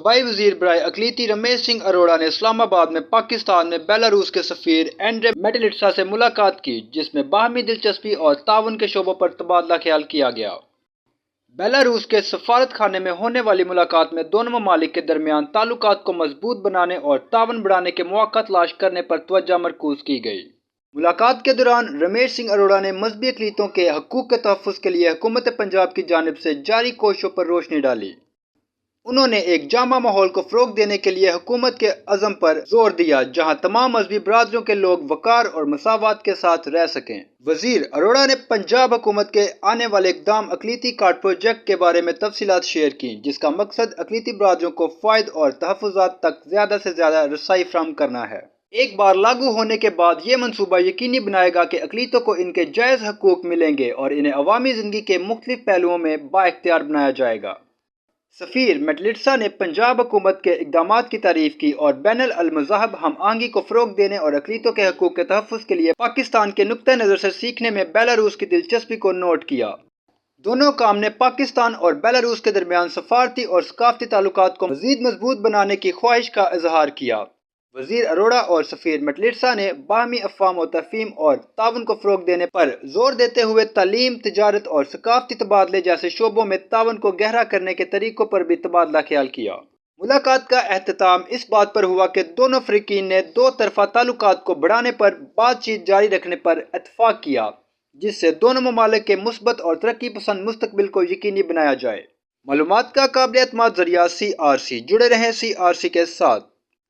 सूबाई वजीर बराए अक़लीती रमेश सिंह अरोड़ा ने इस्लामाबाद में पाकिस्तान में बेलारूस के सफ़ीर एंड्रे मेटेलिट्सा से मुलाकात की, जिसमें बाहमी दिलचस्पी और ताउन के शोबों पर तबादला ख्याल किया गया। बेलारूस के सफारत खाने में होने वाली मुलाकात में दोनों ममालिक के दरमियान ताल्लुकात को मजबूत बनाने और ताउन बढ़ाने के मौक़ा तलाश करने पर तवज्जो मरकूज़ की गई। मुलाकात के दौरान रमेश सिंह अरोड़ा ने मजहबी अक़लीतों के हकूक़ के तहफ़्फ़ुज़ के लिए हुकूमत पंजाब की जानिब से जारी कोशिशों पर रोशनी डाली। उन्होंने एक जामा माहौल को फ़रोग़ देने के लिए हुकूमत के अज़म पर जोर दिया, जहाँ तमाम मजहबी बरादरियों के लोग वक़ार और मसावात के साथ रह सकें। वज़ीर अरोड़ा ने पंजाब हुकूमत के आने वाले इक़दाम अक़लीती कार्ड प्रोजेक्ट के बारे में तफसीलात शेयर की, जिसका मकसद अक़लीती बरादरियों को फ़ायद और तहफ़्फ़ुज़ात तक ज़्यादा से ज़्यादा रसाई फ़राहम करना है। एक बार लागू होने के बाद ये मनसूबा यकीनी बनाएगा कि अक़लीतों को इनके जायज़ हकूक़ मिलेंगे और इन्हें अवामी ज़िंदगी के मुख्तलिफ़ पहलुओं में बाइख्तियार बनाया जाएगा। सफ़ीर मेटेलिट्सा ने पंजाब हुकूमत के इक़दामात की तारीफ़ की और बैनुल मज़ाहब हम आहंगी को फ़रोग़ देने और अक़लीतों के हकूक़ के तहफ़्फ़ुज़ के लिए पाकिस्तान के नुक्ते नज़र से सीखने में बेलारूस की दिलचस्पी को नोट किया। दोनों काम ने पाकिस्तान और बेलारूस के दरमियान सफ़ारती और सकाफ़ती ताल्लुकात को मज़ीद मजबूत बनाने की ख्वाहिश का इज़हार किया। वज़ीर अरोड़ा और सफ़ीर मेटेलिट्सा ने बाहमी अफ़हाम और तफ़हीम और ताउन को फ़रोग़ देने पर जोर देते हुए तालीम, तिजारत और सकाफ़ती तबादले जैसे शोबों में ताउन को गहरा करने के तरीक़ों पर भी तबादला ख्याल किया। मुलाकात का एहतमाम इस बात पर हुआ कि दोनों फ़रीक़ीन ने दो तरफ़ा ताल्लुकात को बढ़ाने पर बातचीत जारी रखने पर इत्तफ़ाक़ किया, जिससे दोनों ममालिक के मुस्बत और तरक्की पसंद मुस्तक़बिल को यकीनी बनाया जाए। मालूमात का काबिल एतमाद ज़रिया CRC। जुड़े रहें CRC के साथ।